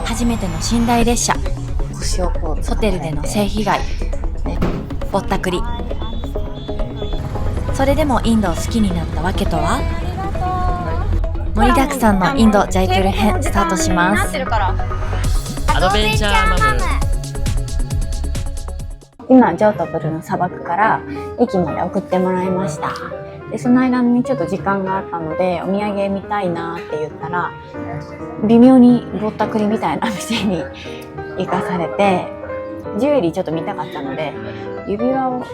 初めての寝台列車、ホテルでの性被害、ぼったくり。それでもインドを好きになったわけとは？盛りだくさんのインドジャイプール編スタートします。アドベンチャーマム。今ジョートプルの砂漠から駅まで送ってもらいました。でその間にちょっと時間があったのでお土産見たいなって言ったら、微妙にぼったくりみたいな店に行かされて、ジュエリーちょっと見たかったので指輪を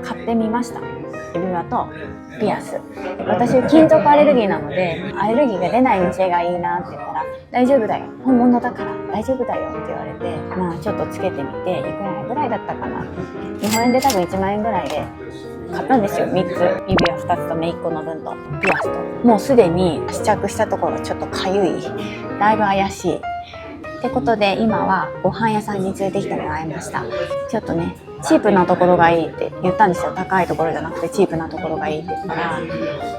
買ってみました。指輪とピアス。私金属アレルギーなので、アレルギーが出ない店がいいなって言ったら、大丈夫だよ、本物だから大丈夫だよって言われて、まあちょっとつけてみて、いくらぐらいだったかな、日本円で多分1万円ぐらいで買ったんですよ。3つ、指輪2つと姪っ子の分とピアスと。もうすでに試着したところちょっとかゆい、だいぶ怪しいってことで、今はご飯屋さんに連れてきてもらいました。ちょっとねチープなところがいいって言ったんですよ。高いところじゃなくてチープなところがいいって言ったら、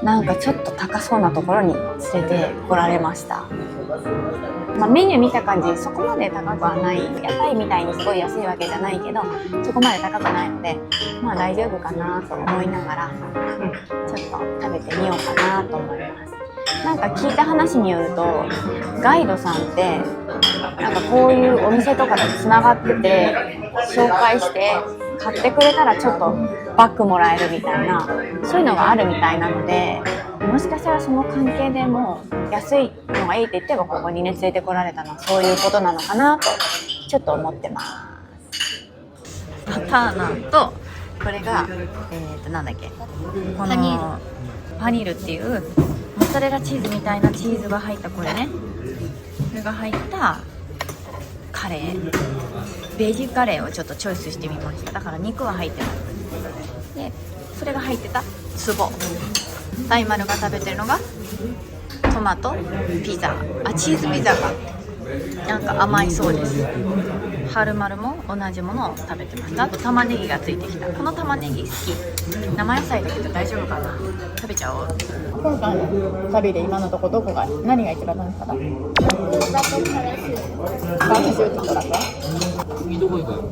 なんかちょっと高そうなところに連れてこられました。まあ、メニュー見た感じそこまで高くはない、屋台みたいにすごい安いわけじゃないけどそこまで高くないので、まあ大丈夫かなと思いながら、ちょっと食べてみようかなと思います。なんか聞いた話によると、ガイドさんってなんかこういうお店とかでつながってて紹介して買ってくれたらちょっとバッグもらえるみたいな、そういうのがあるみたいなので、もしかしたらその関係でも安いのがいいって言ってもここにね連れてこられたのはそういうことなのかなとちょっと思ってます。パターナーとこれがなんだっけ、このパニールっていうモッツァレラチーズみたいなチーズが入った、これね、これが入ったカレー、ベジカレーをちょっとチョイスしてみました。だから肉は入ってますで、それが入ってたツボ、大丸が食べてるのがトマトピザ、チーズピザがなんか甘いそうです。春丸も同じものを食べてました。あと玉ねぎがついてきた。この玉ねぎ好き。生野菜だけど大丈夫かな、食べちゃおう。今回の旅で今のとこどこが何が一番楽しかった？パラシュートトラック。どこ行くの？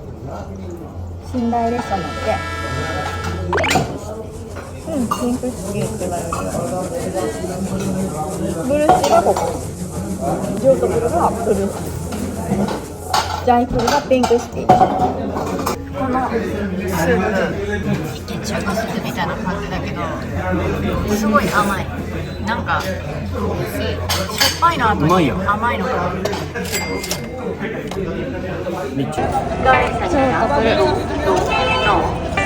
寝台列車乗ってピンクスキーって言われるブルーシーがここ、ジョートブルがブルーシー、ジャイフルがピンクシティ。このスープ一見中華スープみたいな感じだけどすごい甘い、なんかしょっぱいの後に甘いのがめっちゃジョートブルの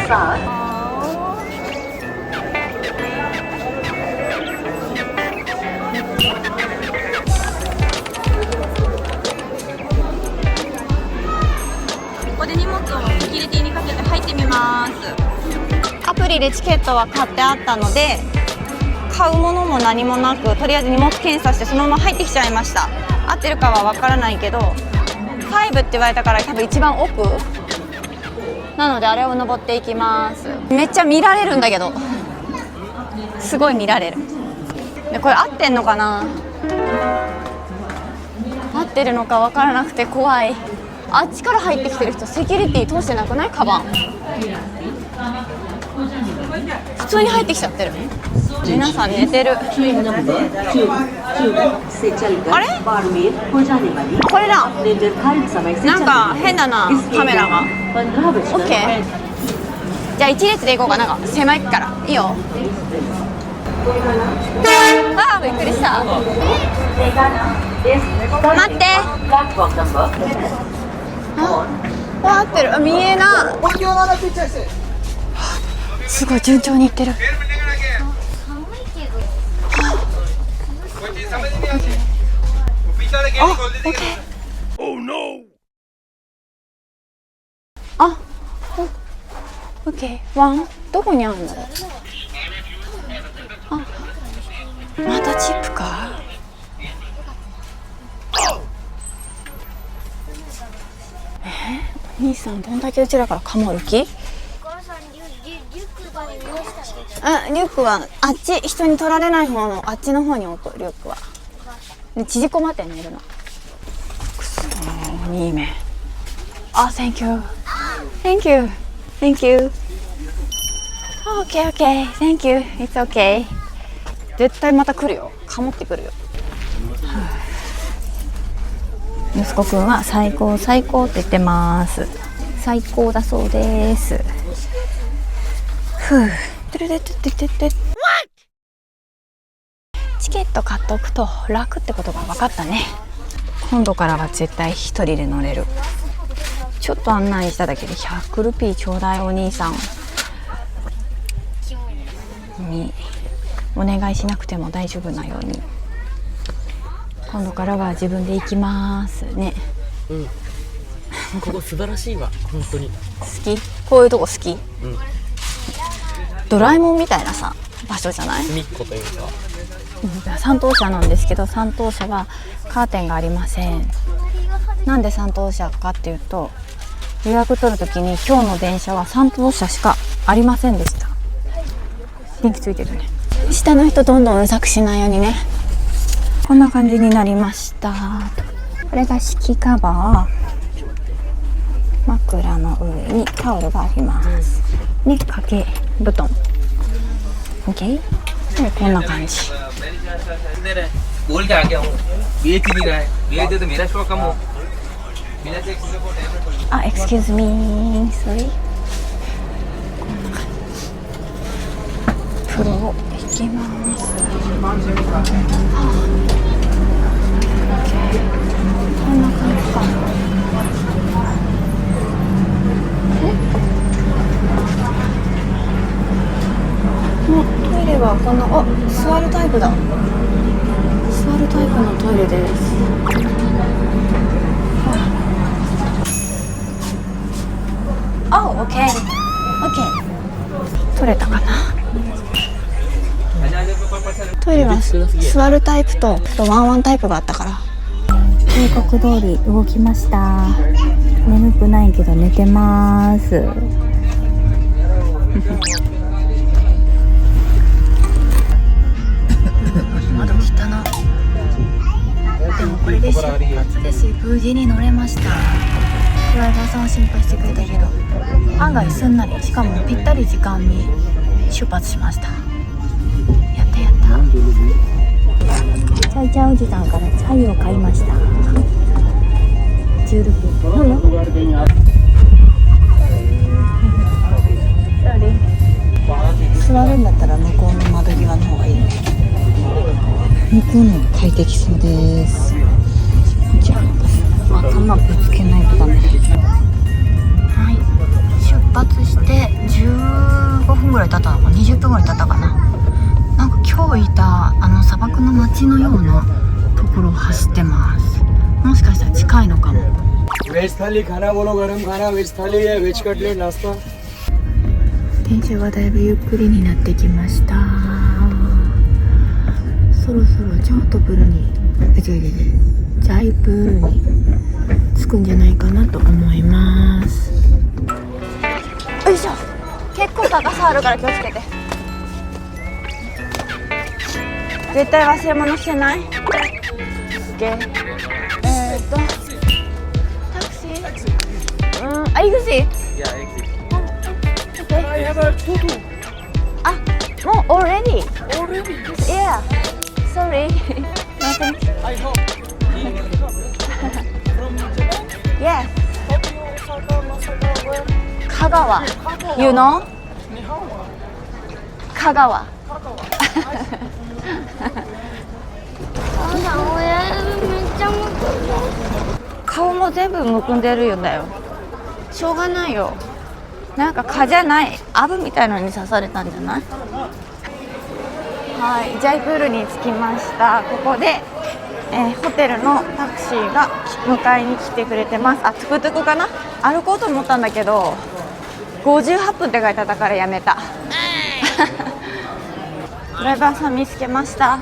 さあ、セキュリティにかけて入ってみます。アプリでチケットは買ってあったので買うものも何もなく、とりあえず荷物検査してそのまま入ってきちゃいました。合ってるかはわからないけど5って言われたから多分一番奥なので、あれを登っていきます。めっちゃ見られるんだけど、すごい見られる。でこれ合ってんのかな、合ってるのかわからなくて怖い。あっちから入ってきてる人セキュリティ通してなくない？カバン普通に入ってきちゃってる。皆さん寝てる。あれ？これだ。なんか変だな、カメラが。OK。じゃあ一列で行こうか。なんか狭いからいいよ。あーびっくりした。待って。合ってる。見えな。すごい順調にいってる。あ、オッケー。ワンどこにあるんだろう。あ、またチップか。お兄さんどんだけうちらからカモる気？リュックはあっち、人に取られない方のあっちの方に置く。リュックは縮こまって寝るの。2名。あ、Thank you Thank you Thank you OK OK Thank you It's OK 絶対また来るよ。かもってくるよ。息子くんは最高最高って言ってます。最高だそうです。ふう。チケット買っておくと楽ってことが分かったね。今度からは絶対一人で乗れる。ちょっと案内しただけで100ルピーちょうだいお兄さんにお願いしなくても大丈夫なように。今度からは自分で行きますね。うん。ここ素晴らしいわ、本当に。好き？こういうとこ好き？うん。ドラえもんみたいなさ場所じゃない？隅っこというか。3等車なんですけど、3等車はカーテンがありません。なんで3等車かっていうと、予約取るときに今日の電車は3等車しかありませんでした。電気ついてるね。下の人どんどんうるさくしないようにね。こんな感じになりました。これが敷きカバー。枕の上にタオルがあります。で、掛け布団。OK？ で、こんな感じ。あ、excuse me, sorry。こんな感じ。風呂を行きます。こんな感じか。もうトイレはこんな、座るタイプだ。座るタイプのトイレです。オッケー。オッケー。取れたかな。トイレは座るタイプとワンワンタイプがあったから。計画通り動きました。眠くないけど寝てます。窓汚な。でもこれで出発です。無事に乗れました。ドライバーさんは心配してくれたけど、案外すんなり、しかもぴったり時間に出発しました。やったやった。チャイチャおじさんからチャイを買いました。10ルピー。飲む？座るんだったら向こうの窓際の方がいいね。向こうの快適そうです。じゃあ頭ぶつけないとダメ。はい、出発して15分ぐらい経ったのか20分ぐらい経ったかな。なんか今日いた砂漠の街のようなところを走ってます。もしかしたら近いのかも。電車がだいぶゆっくりになってきました。そろそろジャイプールに着くんじゃないかなと思います。よいしょ。結構高さあるから気をつけて。絶対忘れ物してない？ OK。 タクシー？エグジット？ I have a tutu. No, already. Yeah. Sorry. Nothing. I hope. From Japan? Yes. Osaka, where? Kagawa. You know? Kagawa. 顔も全部むくんでるよだよ。しょうがないよ。なんか蚊じゃない、アブみたいのに刺されたんじゃない？はい、ジャイプールに着きました。ここで、ホテルのタクシーが迎えに来てくれてます。トゥクトゥクかな？歩こうと思ったんだけど58分って書いてあったからやめた。ドライバーさん見つけました。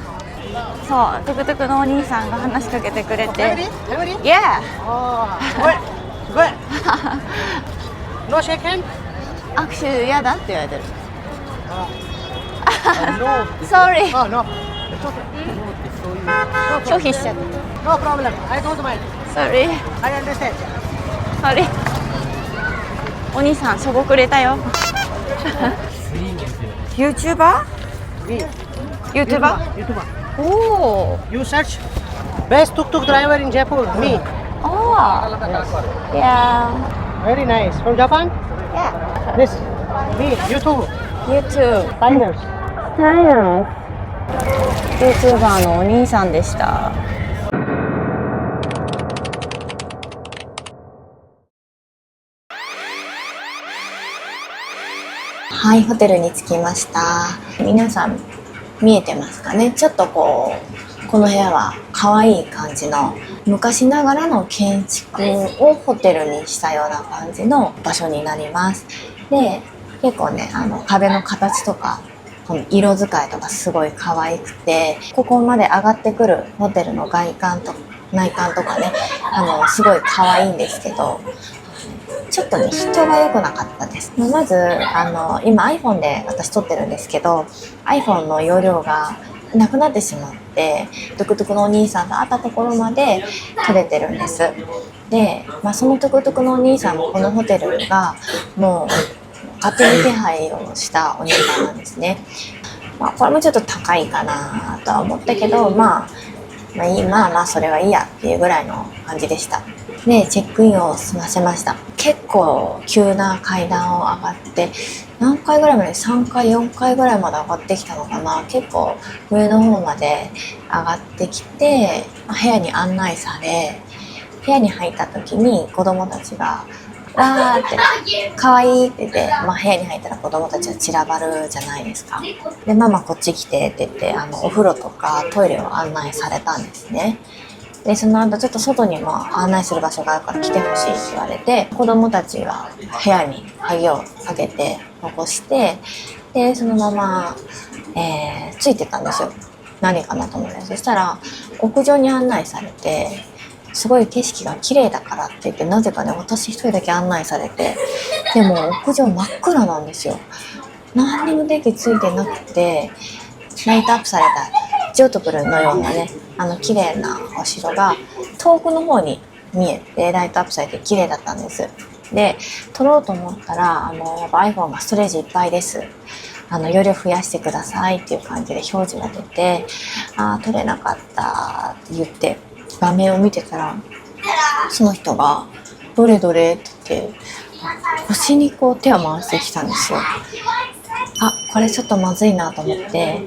そう、トゥクトゥクのお兄さんが話しかけてくれて。Yeah. Good. No shake hand? 握手嫌だって言われてる。No. Sorry. Oh, no. It's okay. 拒否しちゃった。No problem. I don't mind. Sorry. I understand. Sorry. お兄さん、しょぼくれたよ。YouTuber? Me. YouTuber? YouTuber. おー。 You search best tuk-tuk driver in Jaipur. Me. おー。Yeah. Very nice. From Japan? Yeah. This. Me. You too. YouTube. Finals. YouTuber のお兄さんでした。はい、ホテルに着きました。皆さん見えてますかね。ちょっとこの部屋は可愛い感じの昔ながらの建築をホテルにしたような感じの場所になります。で、結構ね、壁の形とかこの色使いとかすごい可愛くて、ここまで上がってくるホテルの外観と内観とかね、すごい可愛いんですけど、ちょっとね、人が良くなかったです。まず、今 iPhone で私撮ってるんですけど、iPhone の容量がなくなってしまって、トゥクトゥクのお兄さんと会ったところまで撮れてるんです。で、そのトゥクトゥクのお兄さんもこのホテルがもう勝手に手配をしたお兄さんなんですね。これもちょっと高いかなとは思ったけど、それはいいやっていうぐらいの感じでした。で、チェックインを済ませました。結構急な階段を上がって、何階ぐらいまで、3階4階ぐらいまで上がってきたのかな。結構上の方まで上がってきて、部屋に案内され、部屋に入った時に子供たちがわーって可愛いって言って、部屋に入ったら子供たちは散らばるじゃないですか。で、ママこっち来てって言って、お風呂とかトイレを案内されたんですね。で、その後ちょっと外にも案内する場所があるから来てほしいって言われて、子供たちは部屋に鍵をかけて残して、で、そのまま、ついてたんですよ。何かなと思って。そしたら屋上に案内されて、すごい景色が綺麗だからって言って、なぜかね、私一人だけ案内されて、でも屋上真っ暗なんですよ。何にも電気ついてなくて、ライトアップされたジョートプルのようなね、綺麗なお城が遠くの方に見えて、ライトアップされて綺麗だったんです。で、撮ろうと思ったら、やっぱ iPhone がストレージいっぱいです。容量増やしてくださいっていう感じで表示が出て、撮れなかったって言って、画面を見てたら、その人が、どれどれって言って、腰にこう手を回してきたんですよ。これちょっとまずいなと思って、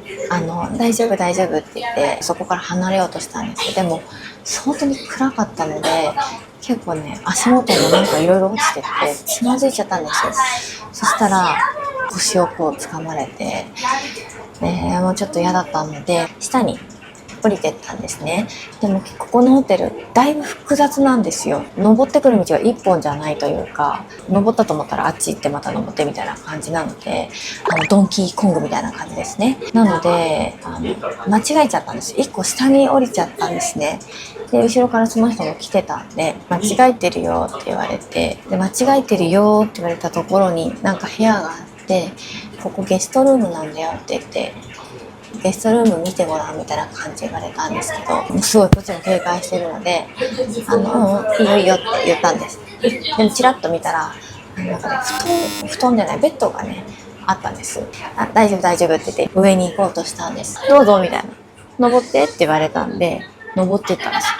大丈夫大丈夫って言って、そこから離れようとしたんですけど、でも、本当に暗かったので、結構ね、足元になんかいろいろ落ちてて、つまずいちゃったんですよ。そしたら、腰をこう掴まれて、もうちょっと嫌だったので、下に降りてったんですね。でもここのホテルだいぶ複雑なんですよ。登ってくる道が一本じゃないというか、登ったと思ったらあっち行ってまた登ってみたいな感じなので、ドンキーコングみたいな感じですね。なので間違えちゃったんですよ。一個下に降りちゃったんですね。で、後ろからその人も来てたんで、間違えてるよって言われて、で、間違えてるよって言われたところになんか部屋があって、ここゲストルームなんだよって言って、ゲストルーム見てごらんみたいな感じで言われたんですけど、すごいこっちも警戒してるので、いいよいいよって言ったんです。でもチラッと見たら、なんかね、布団でないベッドがね、あったんです。大丈夫大丈夫って言って上に行こうとしたんです。どうぞみたいな。登ってって言われたんで、登ってったんですよ。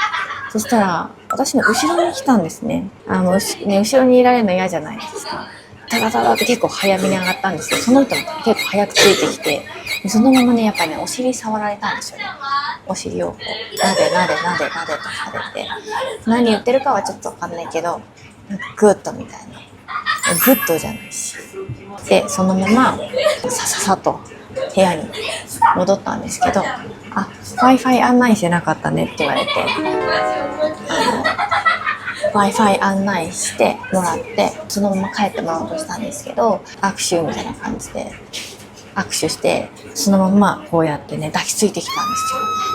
そしたら、私の後ろに来たんですね。後ろにいられるの嫌じゃないですか。タタタタって結構早めに上がったんですけど、その人も結構早くついてきて、そのままね、やっぱりね、お尻触られたんですよね。お尻をこう、なでなでなでなでとされて、何言ってるかはちょっとわかんないけど、グッドみたいな。グッドじゃないし。で、そのまま、さささと部屋に戻ったんですけど、Wi-Fi 案内してなかったねって言われて、Wi-Fi 案内してもらって、そのまま帰ってもらおうとしたんですけど、握手みたいな感じで、握手して、そのままこうやってね、抱きついてきたんで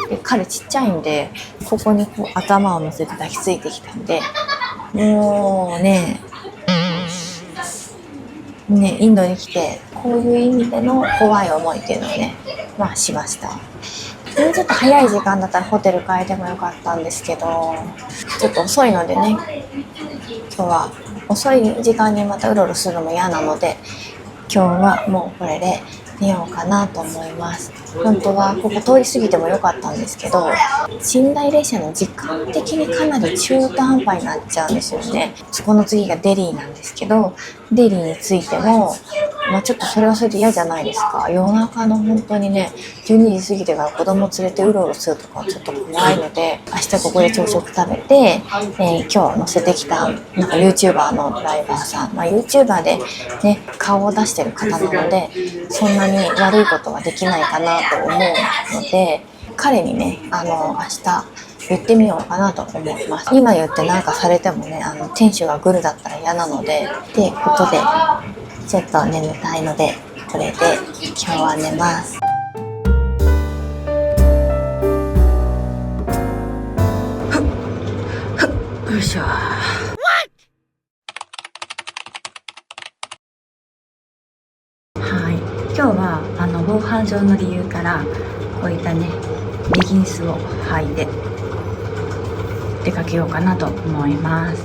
すよ。で、彼ちっちゃいんで、ここにこう頭を乗せて抱きついてきたんで、もうね、インドに来て、こういう意味での怖い思いっていうのをね、しました。もうちょっと早い時間だったらホテル変えてもよかったんですけど、ちょっと遅いのでね、今日は遅い時間にまたうろうろするのも嫌なので、今日はもうこれで寝ようかなと思います。本当はここ通り過ぎてもよかったんですけど、寝台列車の時間的にかなり中途半端になっちゃうんですよね。そこの次がデリーなんですけど、デリーについても、ちょっとそれはそれで嫌じゃないですか。夜中の本当にね、12時過ぎてから子供連れてうろうろするとかはちょっと怖いので、明日ここで朝食食べて、今日載せてきたなんか YouTuber のドライバーさん、YouTuber でね、顔を出してる方なので、そんなに悪いことはできないかなと思うので、彼にね、明日言ってみようかなと思います。今言ってなんかされてもね、店主がグルだったら嫌なので、ってことで、ちょっと眠たいので、これで今日は寝ます。よいしょ。今日は防犯上の理由からこういったねレギンスを履いて出かけようかなと思います。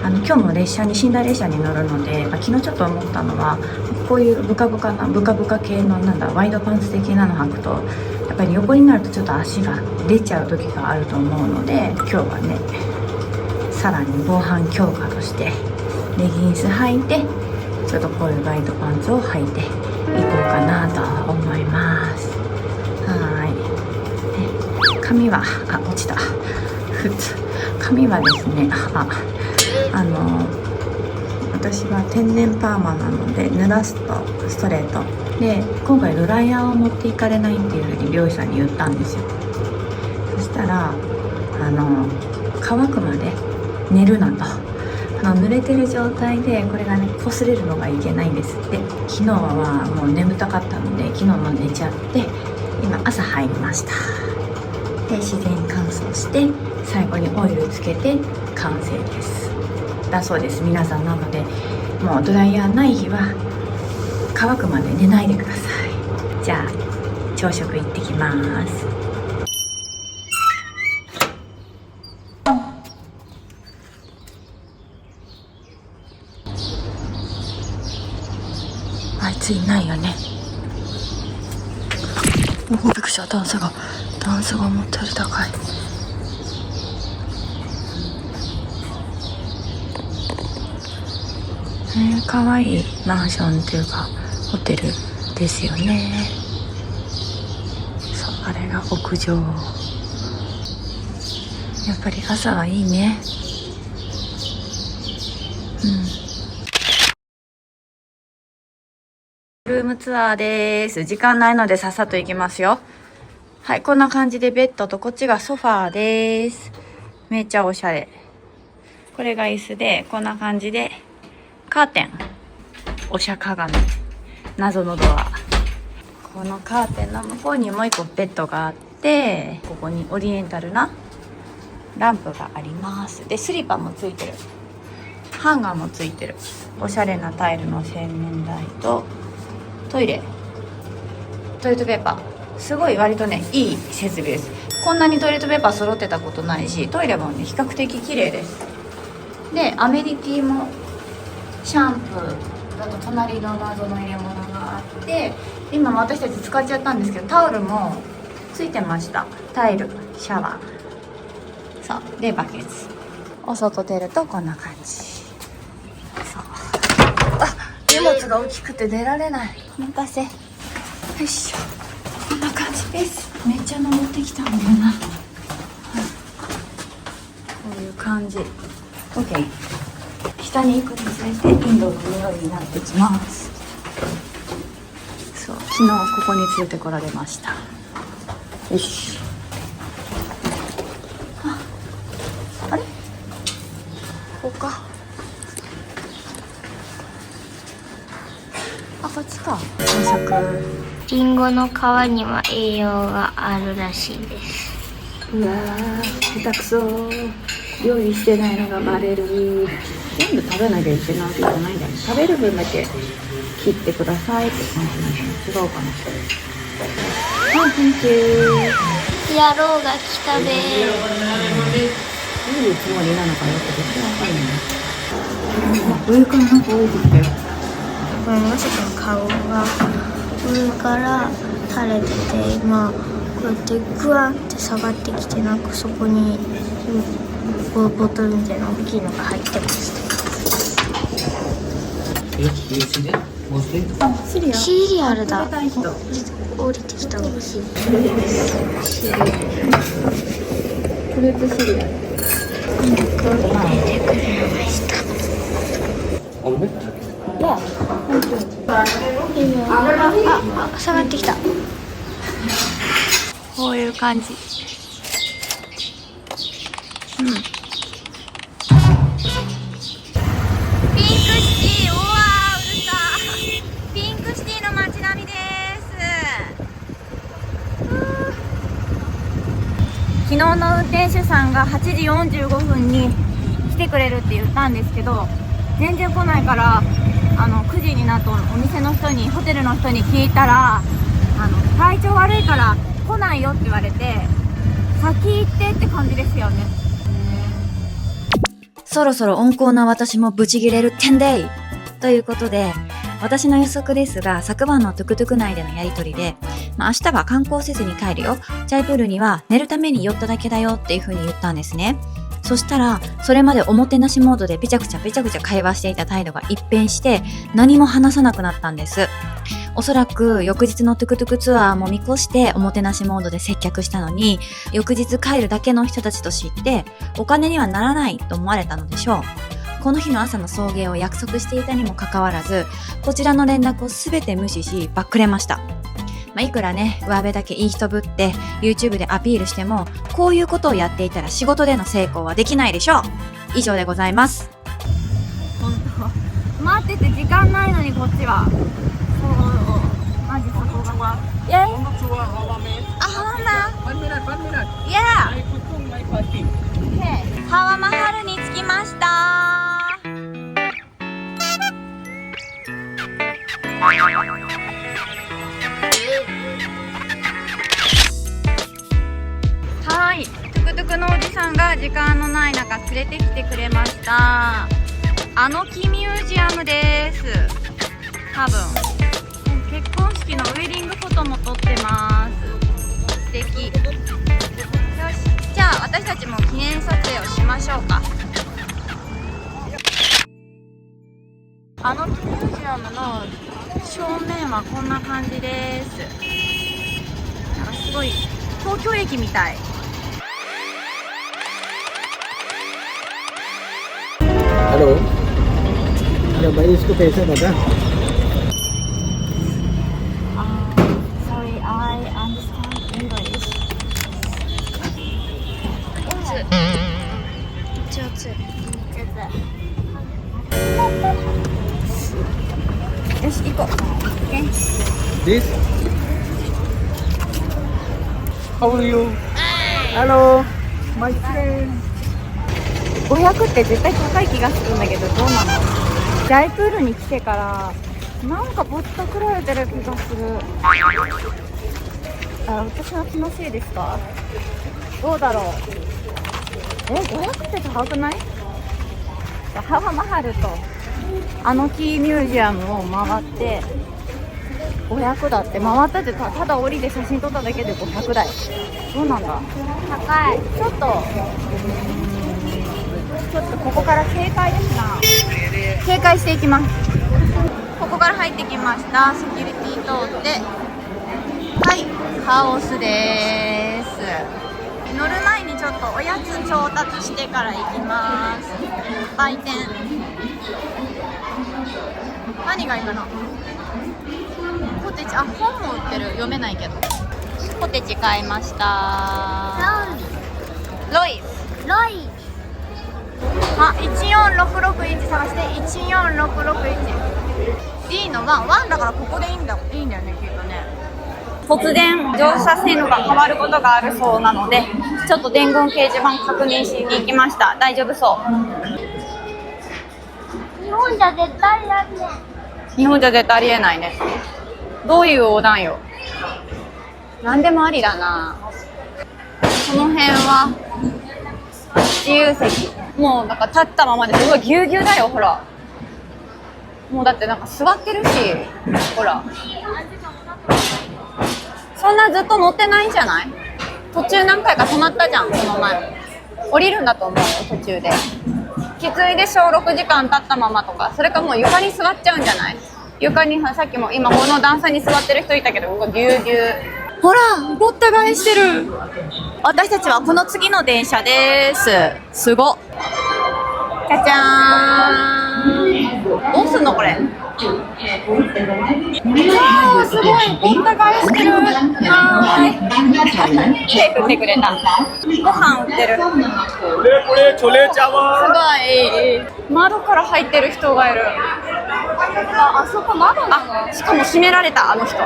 今日も寝台列車に乗るので、昨日ちょっと思ったのは、こういうブカブカ系のワイドパンツ的なの履くと、やっぱり横になるとちょっと足が出ちゃう時があると思うので、今日はねさらに防犯強化としてレギンス履いて、ちょっとこういうワイドパンツを履いていこうかなと思います。髪は落ちた。髪はですね、私は天然パーマなので、濡らすとストレートで、今回ドライヤーを持っていかれないっていう風に美容師さんに言ったんですよ。そしたら乾くまで寝るなと。濡れてる状態でこれがね擦れるのがいけないんですって。昨日はもう眠たかったので、昨日も寝ちゃって、今朝入りました。で、自然乾燥して最後にオイルつけて完成ですだそうです。皆さん、なのでもうドライヤーない日は乾くまで寝ないでください。じゃあ朝食行ってきます。あいついないよね。びっくりした。段差が思ったより高い。かわいいマンションっていうかホテルですよね。そう、あれが屋上。やっぱり朝はいいね。ルームツアーです。時間ないのでさっさと行きますよ。はい、こんな感じでベッドとこっちがソファーです。めっちゃおしゃれ。これが椅子で、こんな感じでカーテン、おしゃ鏡、謎のドア。このカーテンの向こうにもう一個ベッドがあって、ここにオリエンタルなランプがあります。で、スリッパもついてる。ハンガーもついてる。おしゃれなタイルの洗面台とトイレットペーパー。すごい割とね、いい設備です。こんなにトイレットペーパー揃ってたことないし、トイレもね、比較的綺麗です。で、アメニティもシャンプーだと隣の謎の入れ物があって、今私たち使っちゃったんですけど、タオルもついてました。タイル、シャワー、そうでバケツ。お外出るとこんな感じ。そう、荷物が大きくて出られない。お待たせ。よいしょ。こんな感じです。めっちゃ登ってきたんだよな。こういう感じ。OK。下に行くにつれてインドの匂いになってきます。そう、昨日ここに連れてこられました。よし。あれ？ここか。こっちか。朝食。リンゴの皮には栄養があるらしいです。うわー、下手くそ。料理してないのがバレる。全部食べなきゃいけないわけじゃないんだよ。食べる分だけ切ってくださいって感じなんだよ。違うかな。はい、Thank you。やろうが来たでどういうつもりなのかよく全然わかんないね。上からなんか降りてきたよ。これまさか顔が上から垂れてて、今こうやってグワンって下がってきて、なんかそこにボトルみたいな大きいのが入ってました。シリアルだ。降りてきたのがシリアル。フルーツシリアル。出てくれました。下がってきた。こういう感じ。うん。ピンクシティ、うわー、うるさい。ピンクシティの街並みです。昨日の運転手さんが8時45分に来てくれるって言ったんですけど、全然来ないから、9時になったお店の人に、ホテルの人に聞いたら、体調悪いから来ないよって言われて、先行ってって感じですよね。そろそろ温厚な私もブチギレる10デイということで、私の予測ですが、昨晩のトゥクトゥク内でのやりとりで、明日は観光せずに帰るよ。ジャイプールには寝るために寄っただけだよっていう風に言ったんですね。そしたら、それまでおもてなしモードでペチャクチャ会話していた態度が一変して、何も話さなくなったんです。おそらく翌日のトゥクトゥクツアーも見越しておもてなしモードで接客したのに、翌日帰るだけの人たちと知って、お金にはならないと思われたのでしょう。この日の朝の送迎を約束していたにもかかわらず、こちらの連絡をすべて無視し、バックれました。いくらね、上辺だけいい人ぶって YouTube でアピールしても、こういうことをやっていたら仕事での成功はできないでしょう。以上でございます。本当。待ってて時間ないのにこっちは。そう。マジそこが。イェイ。ハワマ。Yeah。ハワマハルに着きました。はい、トゥクトゥクのおじさんが時間のない中連れてきてくれました。木ミュージアムです。多分結婚式のウェディングフォトも撮ってます。素敵。よし、じゃあ私たちも記念撮影をしましょうか。木ミュージアムの正面はこんな感じです。なんかすごい東京駅みたい。हेलो अरे भाई इसको कैसे बता Sorry, I understand English. よし、行こう。This How are you Hello My friend 500って絶対高い気がするんだけど、どうなの？ジャイプールに来てからなんかぼったくられてる気がする。私の気のせいですか？どうだろう。500って高くない？ハワマハルと木ミュージアムを回って500だって。回ったってただ降りて写真撮っただけで500台。どうなんだ？高い。ちょっとここから警戒ですな。警戒していきます。ここから入ってきました。セキュリティ通って、はい、カオスです。乗る前にちょっとおやつ調達してから行きます。売店何がいいかな。ポテチ、本も売ってる。読めないけど。ポテチ買いました。ロイ14661探して。14661 D の1だからここでいいんだよね、きっとね。突然乗車線路が変わることがあるそうなので、ちょっと伝言掲示板確認しに行きました。大丈夫そう。日本じゃ絶対やるね。日本じゃ絶対ありえないね。どういう横断よ。何でもありだな。この辺は自由席。もうなんか立ったままですごいぎゅうぎゅうだよ、ほら。もうだってなんか座ってるし、ほら。そんなずっと乗ってないんじゃない？途中何回か止まったじゃん、この前。降りるんだと思うよ、途中で。きついでしょ、6時間経ったままとか。それかもう床に座っちゃうんじゃない？床に、さっきも今この段差に座ってる人いたけど、ぎゅうぎゅう。ほら、ごった返してる。私たちはこの次の電車です。すごっ。じゃじゃーん。どうすんのこれ。わー、すごい。ごった返してる。はーい。手振ってくれた。ご飯売ってる。すごい。窓から入ってる人がいる。あそこ窓なの？しかも閉められた、あの人。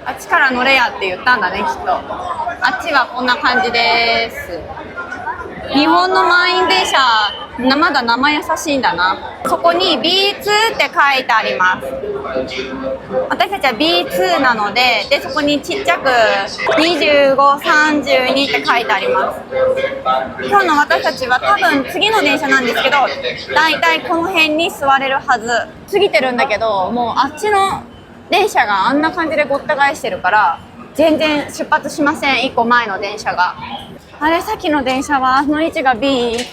あっちから乗れやって言ったんだね、きっと。あっちはこんな感じです。日本の満員電車、まだ生優しいんだな。そこに B2 って書いてあります。私たちは B2 なので、そこにちっちゃく25、32って書いてあります。今日の私たちは多分次の電車なんですけど、だいたいこの辺に座れるはず。過ぎてるんだけど、もうあっちの電車があんな感じでごった返してるから、全然出発しません。1個前の電車が。あれ、さっきの電車はあの位置が B2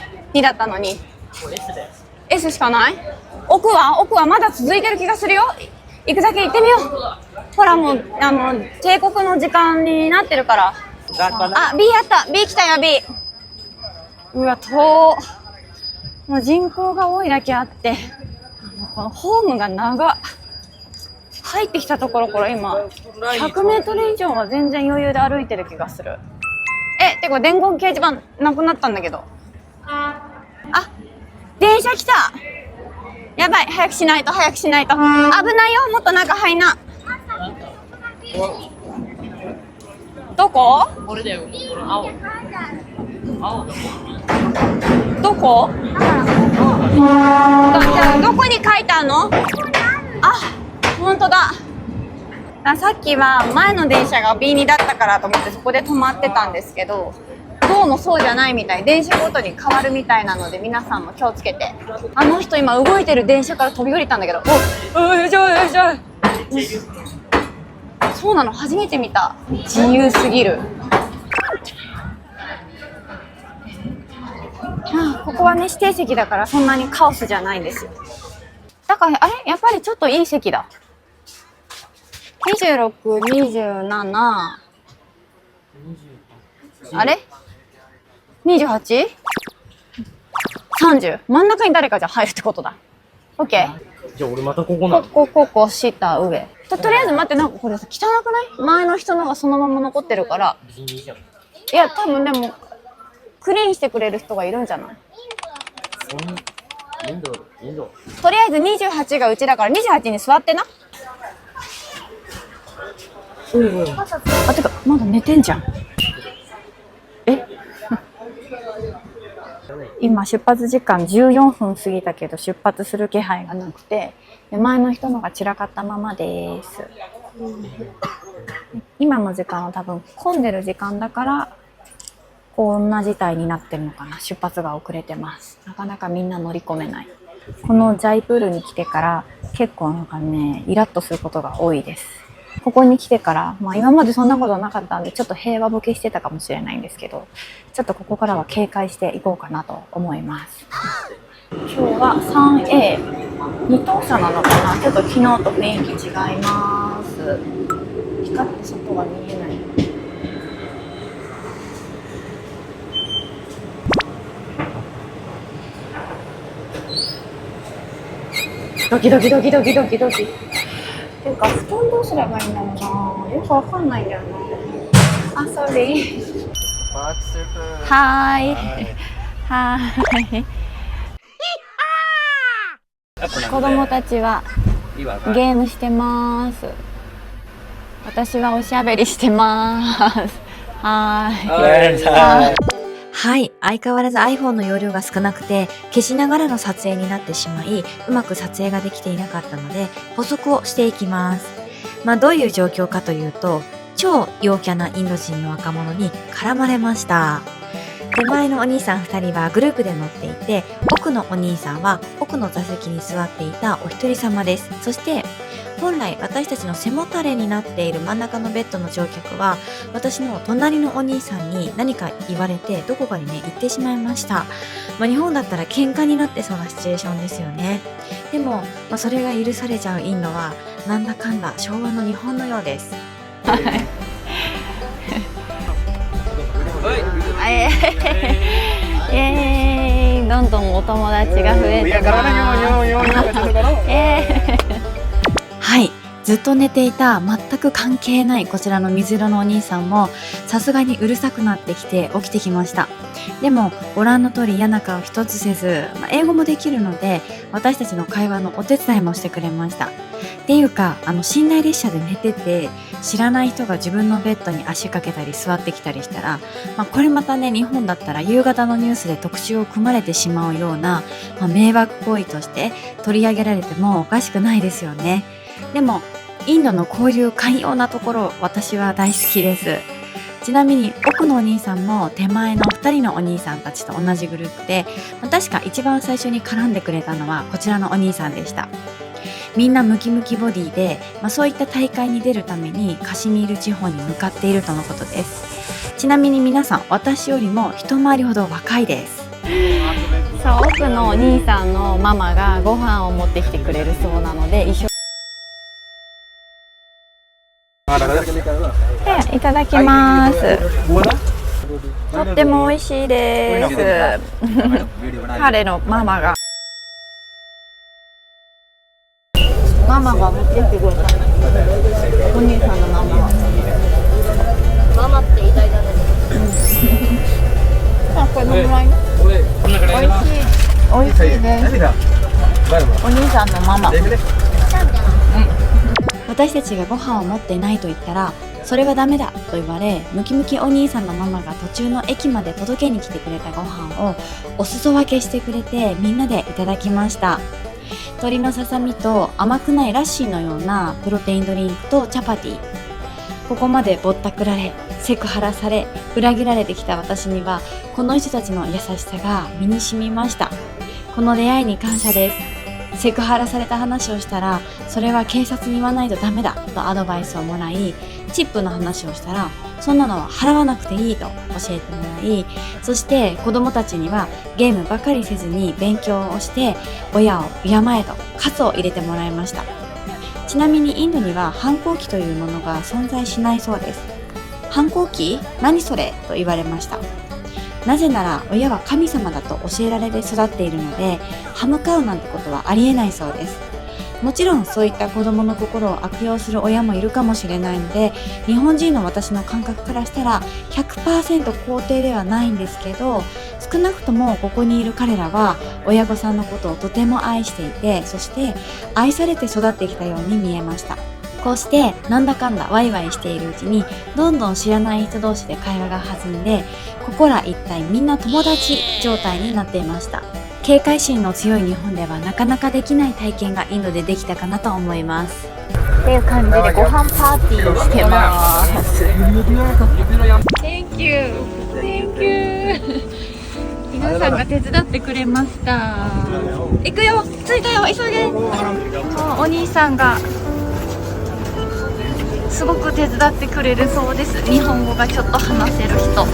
だったのに S しかない？奥はまだ続いてる気がするよ。行くだけ行ってみよう。ほらもう帝国の時間になってるから。あ、B あった。B 来たよ、B。うわ、遠。もう人口が多いだけあって、このホームが長っ。入ってきたところから今100メートル以上は全然余裕で歩いてる気がする。てか伝言掲示板なくなったんだけど。あ、電車来た。やばい、早くしないと。危ないよ、もっと中入んな。どこ？これだよ、青。どこ？どこに書いてあるの？あ、本当だ。さっきは前の電車が B2 だったからと思ってそこで止まってたんですけど、どうもそうじゃないみたい。電車ごとに変わるみたいなので、皆さんも気をつけて。あの人今動いてる電車から飛び降りたんだけど、よいしょ。そうなの、初めて見た。自由すぎる。ここはね、指定席だからそんなにカオスじゃないんですよ。だからあれ、やっぱりちょっといい席だ。26、27、あれ 28？ 30？ 真ん中に誰かじゃ入るってことだ。OK。じゃあ俺またここなの？ここ、下、上。とりあえず待って、なんかこれさ、汚くない？前の人のがそのまま残ってるから。別にいいじゃん。いや、多分でも、クリーンしてくれる人がいるんじゃない？インド。とりあえず28がうちだから、28に座ってな。あ、てか、まだ寝てんじゃん。今出発時間14分過ぎたけど出発する気配がなくて、前の人のが散らかったままです。今の時間は多分混んでる時間だからこんな事態になってるのかな。出発が遅れてます。なかなかみんな乗り込めない。このジャイプールに来てから結構なんかね、イラッとすることが多いです。ここに来てから、今までそんなことなかったんでちょっと平和ボケしてたかもしれないんですけど、ちょっとここからは警戒していこうかなと思います。今日は 3A 二等車なのかな。ちょっと昨日と雰囲気違います。光って外は見えない。ドキドキ。っていうか、布団どうすればいいんだろうな。よくわかんないんだよな。あ、ソーリー。はーい。子供たちはゲームしてます。私はおしゃべりしてます。はーい。はい、相変わらず iPhone の容量が少なくて消しながらの撮影になってしまい、うまく撮影ができていなかったので補足をしていきます。どういう状況かというと、超陽キャなインド人の若者に絡まれました。手前のお兄さん2人はグループで乗っていて、奥のお兄さんは奥の座席に座っていたお一人様です。そして本来私たちの背もたれになっている真ん中のベッドの乗客は、私の隣のお兄さんに何か言われてどこかにね行ってしまいました。日本だったら喧嘩になってそうなシチュエーションですよね。でも、それが許されちゃうインドはなんだかんだ昭和の日本のようです。どんどんお友達が増えてます。はい、ずっと寝ていた全く関係ないこちらの水色のお兄さんもさすがにうるさくなってきて起きてきました。でもご覧の通り嫌な顔一つせず、英語もできるので私たちの会話のお手伝いもしてくれました。っていうか寝台列車で寝てて知らない人が自分のベッドに足かけたり座ってきたりしたら、これまたね、日本だったら夕方のニュースで特集を組まれてしまうような、迷惑行為として取り上げられてもおかしくないですよね。でもインドのこういう寛容なところ、私は大好きです。ちなみに奥のお兄さんも手前の2人のお兄さんたちと同じグループで、確か一番最初に絡んでくれたのはこちらのお兄さんでした。みんなムキムキボディで、そういった大会に出るためにカシミール地方に向かっているとのことです。ちなみに皆さん、私よりも一回りほど若いです。そう、奥のお兄さんのママがご飯を持ってきてくれるそうなので、一緒いただきます。とっても美味しいです。彼のママが持ってきてくれた。お兄さんのママが。ママって偉大だね。これどのぐらい？美味しいです。お兄さんのママ。私たちがご飯を持っていないと言ったら、それはダメだと言われ、ムキムキお兄さんのママが途中の駅まで届けに来てくれたご飯をお裾分けしてくれて、みんなでいただきました。鶏のささみと甘くないラッシーのようなプロテインドリンクとチャパティ。ここまでぼったくられ、セクハラされ、裏切られてきた私には、この人たちの優しさが身に染みました。この出会いに感謝です。セクハラされた話をしたら、それは警察に言わないとダメだとアドバイスをもらい、チップの話をしたら、そんなのは払わなくていいと教えてもらい、そして子供たちにはゲームばかりせずに勉強をして親を敬えと喝を入れてもらいました。ちなみにインドには反抗期というものが存在しないそうです。反抗期？何それ？と言われました。なぜなら親は神様だと教えられて育っているので、歯向かうなんてことはありえないそうです。もちろんそういった子供の心を悪用する親もいるかもしれないので、日本人の私の感覚からしたら 100% 肯定ではないんですけど、少なくともここにいる彼らは親御さんのことをとても愛していて、そして愛されて育ってきたように見えました。こうしてなんだかんだワイワイしているうちに、どんどん知らない人同士で会話が弾んで、ここら一体みんな友達状態になっていました。警戒心の強い日本ではなかなかできない体験がインドでできたかなと思います。っていう感じでご飯パーティーしてます。Thank you. Thank you. 皆さんが手伝ってくれました。行くよ、着いたよ、急いで。お兄さんがすごく手伝ってくれるそうです。日本語がちょっと話せる人。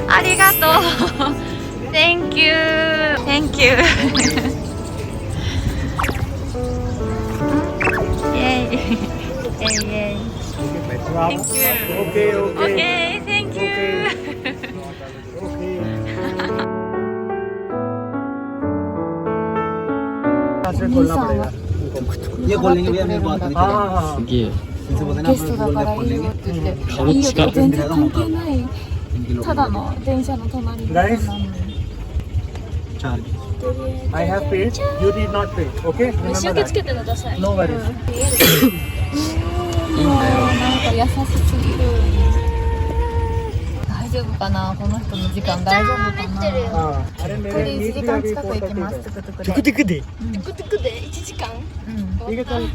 ありがとう。Thank you. Thank you. イエイ。イエイイエイ。Thank you. Okay, thank you. お兄さんはये बोलेंगे भैया मेरे बात नहीं हाँ इनसे बोलते ना ゲストだからいいよって言って、いいよ、全然関係ない。ただの電車の隣に。Guys, I have paid. You did not pay. Okay? Remember that. No worries. なんか優しすぎる。大大丈夫かな、この人の時間大丈夫かな。हाँ अरे こ मेरे れで1 नींद 時 भी 間 अभी 近く行きます、 4:30 トゥクトゥクで。トゥクトゥクで。トゥクトゥクで1時間ठीक है चल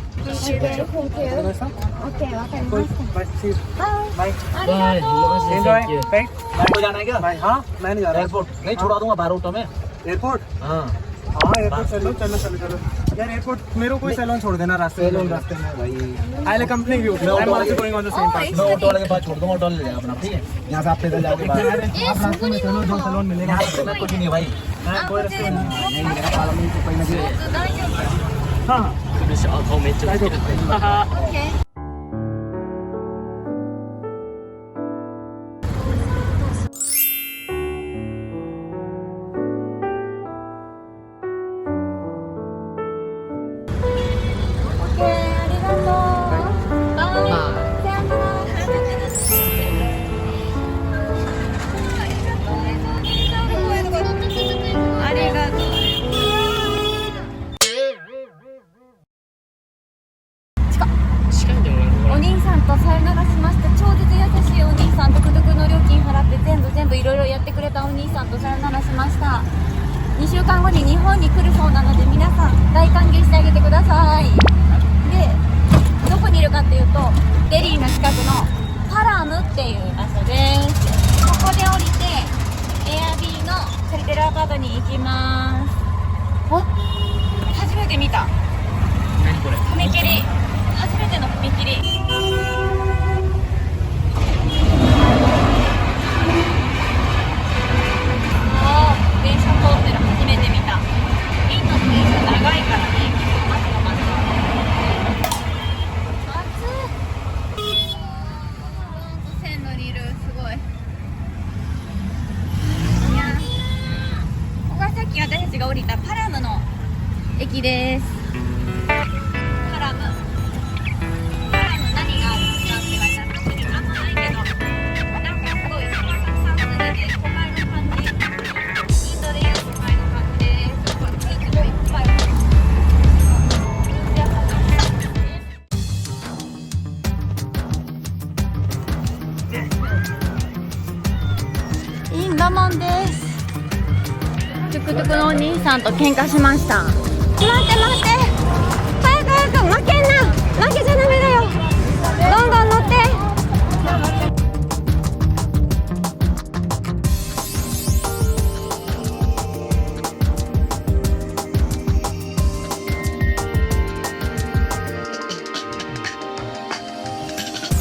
वैसा OK わかりま कोई した बाय सी बाय ありがとう एंजॉय राइट आपको जाना है क्या? बाय हाँ मैं नहीं जा रहा एयरपोर्ट नहीं छोड़ा दूंगा बाहर ऑटो में। एयरपोर्ट हाँ हाँ एयरपोर्ट चलो चलो चलो चलो यार एयरपोर्ट मेरे को कोई सैलून छोड़ देना रास्ते में रास्ते में भाई I like company view I am also going on the same path मैं ऑटो वाले के पास छोड़ दूंगा, ऑटो ले जाएगा अपना, ठीक है? यहाँ से आप पैदल जाओगे बाहर। आप रास्ते में चलो जो सैलून मिलेगा यहाँ से मैं कुछ नहीं है भाई। हाँ कोई रास्ते में नहीं मेरा पाला में तो कोई नहीं है। हाँ顔めっちゃ好きですね。お兄さんとさよならしました。超絶優しいお兄さんとトゥクトゥクの料金払って全部いろいろやってくれたお兄さんとさよならしました。2週間後に日本に来るそうなので皆さん大歓迎してあげてください。で、どこにいるかっていうとデリーの近くのパラムっていう場所です。ここで降りてエアビーの借りてるアパートに行きます。お、初めて見た何これ？踏切、初めての踏切。電車通ってる、初めて見た。インドの電車長いからね、結構待つの待つの。暑い。線路にいる、すごい。いや、ここがさっき私たちが降りたパラムの駅です。パラム。パラム何があるのかって言われたら特にあんまないけど、なんかすごい人がたくさん住んでて都会の感じ。インドでいう都会の感じです。すごいビーチもいっぱいある。インドモンです。トゥクトゥクのお兄さんと喧嘩しました。待って待って、早く早く、負けんな、負けちゃダメだよ。どんどん